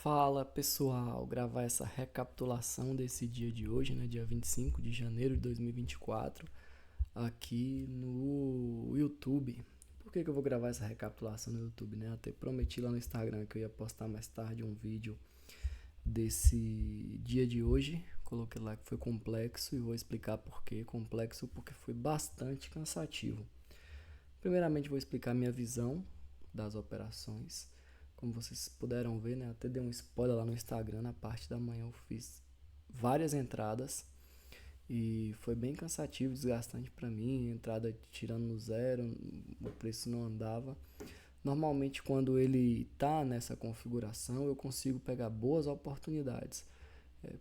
Fala pessoal, gravar essa recapitulação desse dia de hoje, né, dia 25 de janeiro de 2024, aqui no YouTube. Por que eu vou gravar essa recapitulação no YouTube, né? Eu até prometi lá no Instagram que eu ia postar mais tarde um vídeo desse dia de hoje. Coloquei lá que foi complexo e vou explicar por que complexo, porque foi bastante cansativo. Primeiramente vou explicar minha visão das operações. Como vocês puderam ver, né? Até dei um spoiler lá no Instagram. Na parte da manhã eu fiz várias entradas e foi bem cansativo, desgastante para mim. Entrada tirando no zero, o preço não andava. Normalmente, quando ele tá nessa configuração, eu consigo pegar boas oportunidades.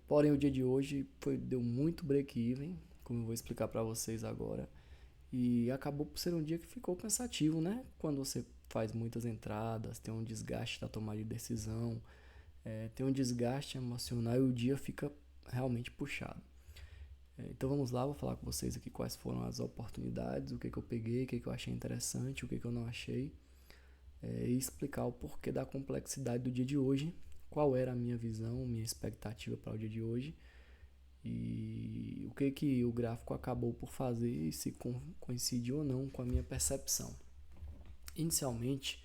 Porém, o dia de hoje deu muito break-even, como eu vou explicar para vocês agora. E acabou por ser um dia que ficou cansativo, né? Quando você faz muitas entradas, tem um desgaste da tomada de decisão, tem um desgaste emocional e o dia fica realmente puxado. Então vamos lá, vou falar com vocês aqui quais foram as oportunidades, o que eu peguei, o que eu achei interessante, o que eu não achei, e explicar o porquê da complexidade do dia de hoje, qual era a minha visão, minha expectativa para o dia de hoje e o que o gráfico acabou por fazer e se coincidiu ou não com a minha percepção. Inicialmente,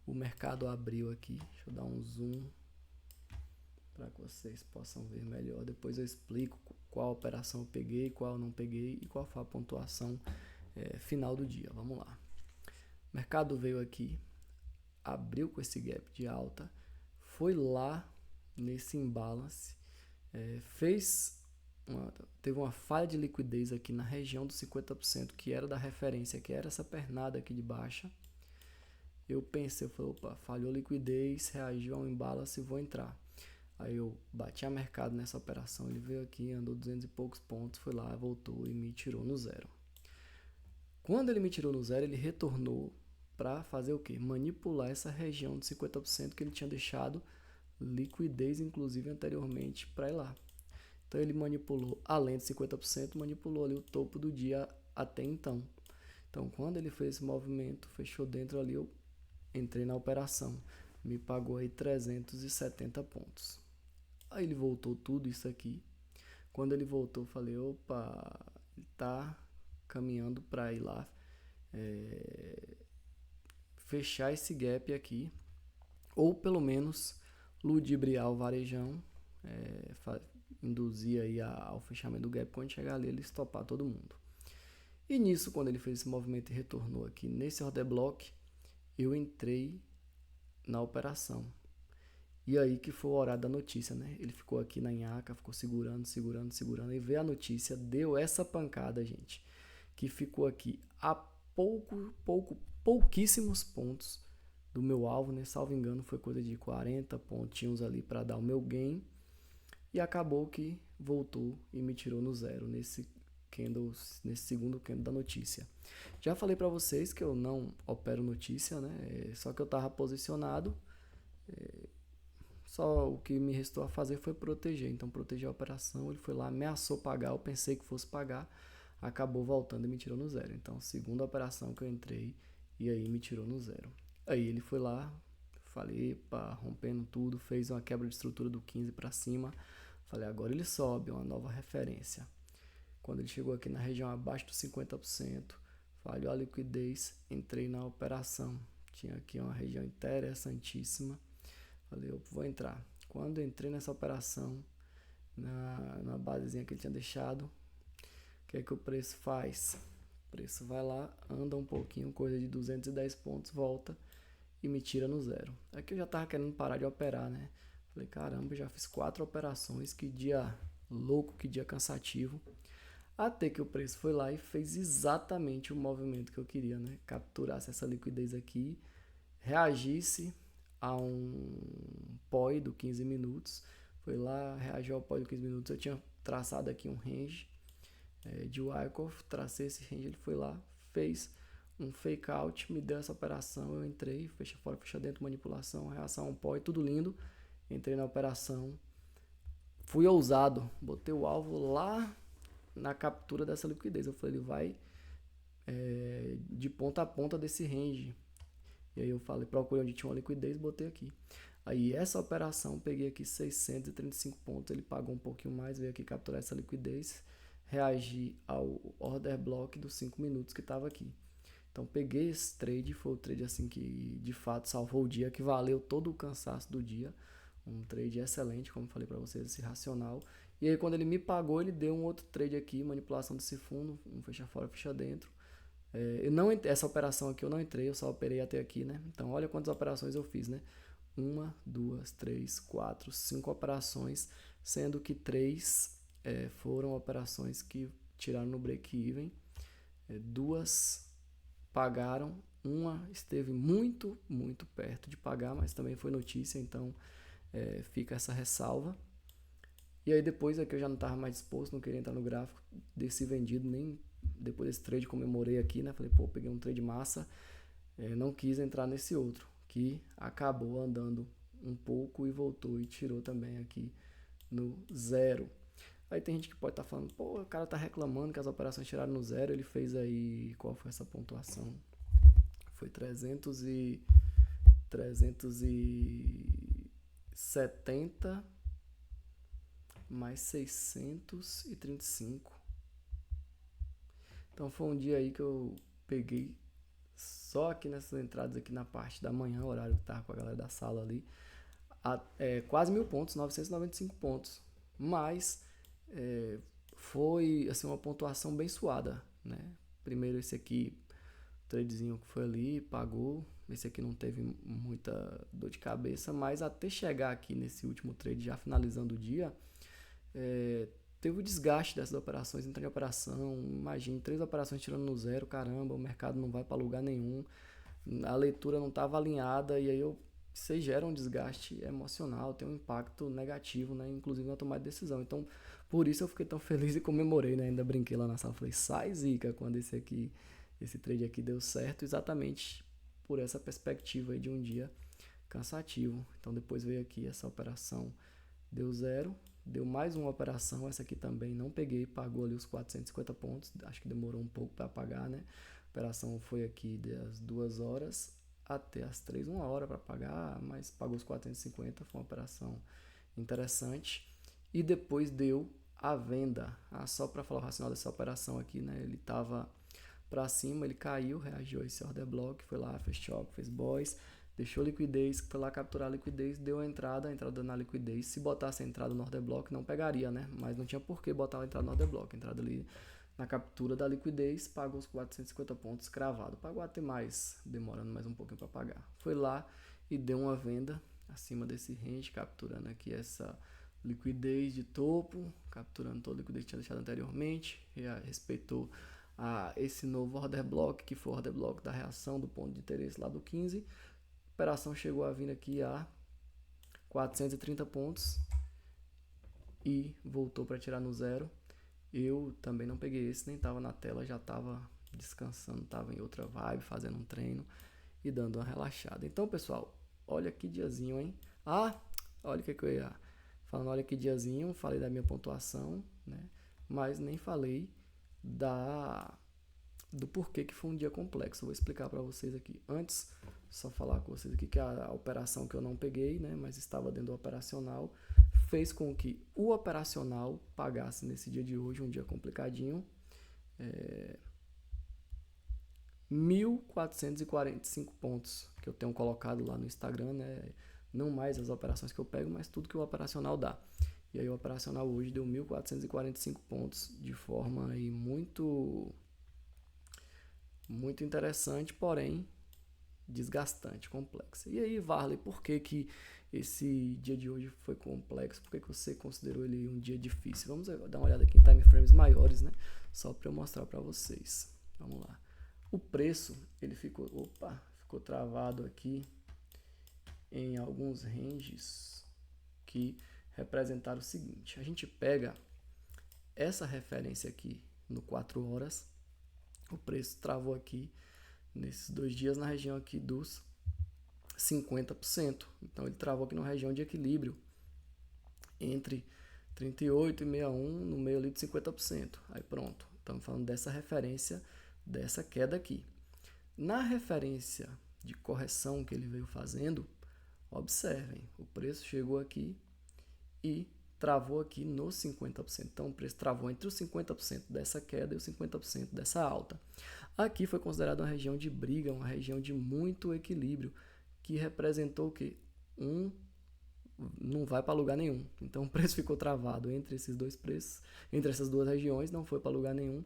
o mercado abriu aqui, deixa eu dar um zoom para que vocês possam ver melhor. Depois eu explico qual operação eu peguei, qual eu não peguei e qual foi a pontuação final do dia. Vamos lá. O mercado veio aqui, abriu com esse gap de alta, foi lá nesse imbalance, teve uma falha de liquidez aqui na região dos 50%, que era da referência, que era essa pernada aqui de baixa. Eu pensei, eu falei, opa, falhou liquidez, reagiu ao imbalance, vou entrar. Aí eu bati a mercado nessa operação, ele veio aqui, andou 200 e poucos pontos, foi lá, voltou e me tirou no zero. Quando ele me tirou no zero, ele retornou para fazer o quê? Manipular essa região de 50% que ele tinha deixado liquidez, inclusive, anteriormente para ir lá. Então ele manipulou, além de 50%, manipulou ali o topo do dia até então. Então quando ele fez esse movimento, fechou dentro ali, eu entrei na operação. Me pagou aí 370 pontos. Aí ele voltou tudo isso aqui. Quando ele voltou, eu falei, opa, ele tá caminhando para ir lá fechar esse gap aqui, ou pelo menos ludibriar o varejão, induzir aí ao fechamento do gap. Quando chegar ali, ele estopar todo mundo. E nisso, quando ele fez esse movimento e retornou aqui nesse order block, eu entrei na operação. E aí que foi o horário da notícia, né? Ele ficou aqui na nhaca, ficou segurando, e veio a notícia, deu essa pancada, gente, que ficou aqui a pouquíssimos pontos do meu alvo, né? Salvo engano, foi coisa de 40 pontinhos ali para dar o meu gain. E acabou que voltou e me tirou no zero nesse segundo candle da notícia. Já falei para vocês que eu não opero notícia, né? Só que eu estava posicionado. Só o que me restou a fazer foi proteger. Então, proteger a operação. Ele foi lá, ameaçou pagar. Eu pensei que fosse pagar. Acabou voltando e me tirou no zero. Então, segunda operação que eu entrei e aí me tirou no zero. Aí ele foi lá, falei, pá, rompendo tudo, fez uma quebra de estrutura do 15 para cima. Falei, agora ele sobe, uma nova referência. Quando ele chegou aqui na região abaixo dos 50%, falhou a liquidez, entrei na operação. Tinha aqui uma região interessantíssima. Falei, eu vou entrar. Quando eu entrei nessa operação, na basezinha que ele tinha deixado, o que é que o preço faz? O preço vai lá, anda um pouquinho, coisa de 210 pontos, volta e me tira no zero. Aqui eu já tava querendo parar de operar, né? Falei, caramba, já fiz 4 operações, que dia louco, que dia cansativo. Até que o preço foi lá e fez exatamente o movimento que eu queria, né? Capturasse essa liquidez aqui, reagisse a um POI do 15 minutos. Foi lá, reagiu ao POI do 15 minutos. Eu tinha traçado aqui um range de Wyckoff, tracei esse range, ele foi lá, fez um fake out, me deu essa operação, eu entrei, fecha fora, fecha dentro, manipulação, reação a um POI, tudo lindo. Entrei na operação, fui ousado, botei o alvo lá na captura dessa liquidez. Eu falei, ele vai de ponta a ponta desse range. E aí eu falei, procurei onde tinha uma liquidez, botei aqui. Aí essa operação, peguei aqui 635 pontos, ele pagou um pouquinho mais, veio aqui capturar essa liquidez, reagir ao order block dos 5 minutos que estava aqui. Então peguei esse trade, foi o trade assim que de fato salvou o dia, que valeu todo o cansaço do dia. Um trade excelente, como falei para vocês, esse racional. E aí quando ele me pagou, ele deu um outro trade aqui, manipulação desse fundo, um fecha fora, fecha dentro. Essa operação aqui eu não entrei, eu só operei até aqui, né? Então olha quantas operações eu fiz, né? 5 operações, sendo que 3 foram operações que tiraram no break-even, 2 pagaram, uma esteve muito, muito perto de pagar, mas também foi notícia, então fica essa ressalva. E aí depois aqui eu já não estava mais disposto, não queria entrar no gráfico desse vendido, nem depois desse trade comemorei aqui, né? Falei, pô, peguei um trade massa, não quis entrar nesse outro, que acabou andando um pouco e voltou e tirou também aqui no zero. Aí tem gente que pode estar falando, pô, o cara tá reclamando que as operações tiraram no zero, ele fez aí, qual foi essa pontuação? Foi 370 mais 635. Então foi um dia aí que eu peguei só aqui nessas entradas aqui na parte da manhã, horário que tava com a galera da sala ali, quase 1.000 pontos, 995 pontos. Mas foi assim uma pontuação bem suada, né? Primeiro esse aqui, tradezinho que foi ali, pagou. Esse aqui não teve muita dor de cabeça, mas até chegar aqui nesse último trade, já finalizando o dia, teve o desgaste dessas operações, entrei em operação, imagine, 3 operações tirando no zero, caramba, o mercado não vai para lugar nenhum, a leitura não estava alinhada, e aí isso aí gera um desgaste emocional, tem um impacto negativo, né, inclusive na tomada de decisão. Então, por isso eu fiquei tão feliz e comemorei, né, ainda brinquei lá na sala, falei, sai zica, quando esse trade aqui deu certo, exatamente por essa perspectiva aí de um dia cansativo. Então depois veio aqui essa operação, deu zero, deu mais uma operação, essa aqui também não peguei, pagou ali os 450 pontos, acho que demorou um pouco para pagar, né? A operação foi aqui das 2 horas até as 3, 1 hora para pagar, mas pagou os 450, foi uma operação interessante. E depois deu a venda, só para falar o racional dessa operação aqui, né? Ele estava para cima, ele caiu, reagiu a esse order block, foi lá, fez chop, fez boys, deixou liquidez, foi lá capturar a liquidez, deu a entrada na liquidez. Se botasse a entrada no order block, não pegaria, né? Mas não tinha por que botar a entrada no order block. A entrada ali na captura da liquidez, pagou os 450 pontos cravado. Pagou até mais, demorando mais um pouquinho para pagar. Foi lá e deu uma venda acima desse range, capturando aqui essa liquidez de topo, capturando toda a liquidez que tinha deixado anteriormente, respeitou esse novo order block, que foi o order block da reação do ponto de interesse lá do 15. A operação chegou a vir aqui a 430 pontos e voltou para tirar no zero. Eu também não peguei esse, nem estava na tela, já estava descansando, estava em outra vibe, fazendo um treino e dando uma relaxada. Então, pessoal, olha que diazinho, hein? Olha o que eu ia falando, olha que diazinho, falei da minha pontuação, né? Mas nem falei do porquê que foi um dia complexo. Eu vou explicar para vocês aqui. Antes, só falar com vocês aqui que a operação que eu não peguei, né, mas estava dentro do operacional, fez com que o operacional pagasse nesse dia de hoje, um dia complicadinho, 1.445 pontos que eu tenho colocado lá no Instagram, né? Não mais as operações que eu pego, mas tudo que o operacional dá. E aí o operacional hoje deu 1.445 pontos de forma aí muito interessante, porém desgastante, complexa. E aí, Varley, por que esse dia de hoje foi complexo? Por que você considerou ele um dia difícil? Vamos dar uma olhada aqui em time frames maiores, né? Só para eu mostrar para vocês. Vamos lá. O preço, ele ficou travado aqui em alguns ranges que representaram o seguinte. A gente pega essa referência aqui no 4 horas, o preço travou aqui nesses 2 dias na região aqui dos 50%. Então ele travou aqui na região de equilíbrio entre 38 e 61, no meio ali de 50%. Aí pronto, estamos falando dessa referência, dessa queda aqui. Na referência de correção que ele veio fazendo, Observem, o preço chegou aqui e travou aqui nos 50%. Então, o preço travou entre os 50% dessa queda e os 50% dessa alta. Aqui foi considerada uma região de briga, uma região de muito equilíbrio, que representou o quê? Não vai para lugar nenhum. Então, o preço ficou travado entre esses dois preços, entre essas duas regiões, não foi para lugar nenhum.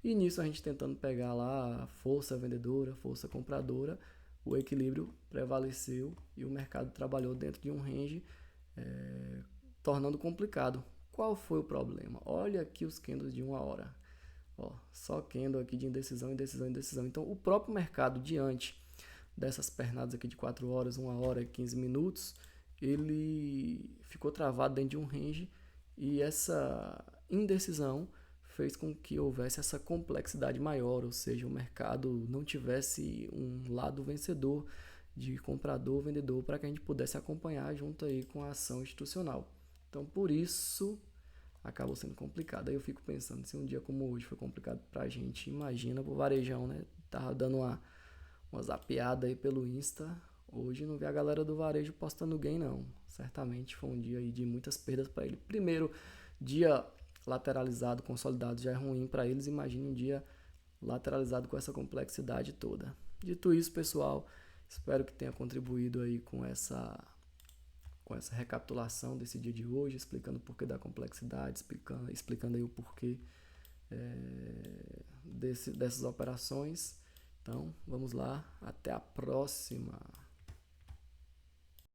E nisso a gente tentando pegar lá a força vendedora, força compradora, o equilíbrio prevaleceu e o mercado trabalhou dentro de um range, tornando complicado. Qual foi o problema? Olha aqui os candles de uma hora. Ó, só candle aqui de indecisão, indecisão, indecisão. Então, o próprio mercado, diante dessas pernadas aqui de 4 horas, 1 hora e 15 minutos, ele ficou travado dentro de um range e essa indecisão fez com que houvesse essa complexidade maior, ou seja, o mercado não tivesse um lado vencedor de comprador, vendedor, para que a gente pudesse acompanhar junto aí com a ação institucional. Então, por isso, acabou sendo complicado. Aí eu fico pensando, se um dia como hoje foi complicado pra gente, imagina pro varejão, né? Tava dando uma zapeada aí pelo Insta. Hoje não vi a galera do varejo postando gain, não. Certamente foi um dia aí de muitas perdas para ele. Primeiro, dia lateralizado, consolidado já é ruim para eles. Imagine um dia lateralizado com essa complexidade toda. Dito isso, pessoal, espero que tenha contribuído aí com essa recapitulação desse dia de hoje, explicando o porquê da complexidade, explicando aí o porquê dessas operações. Então, vamos lá, até a próxima!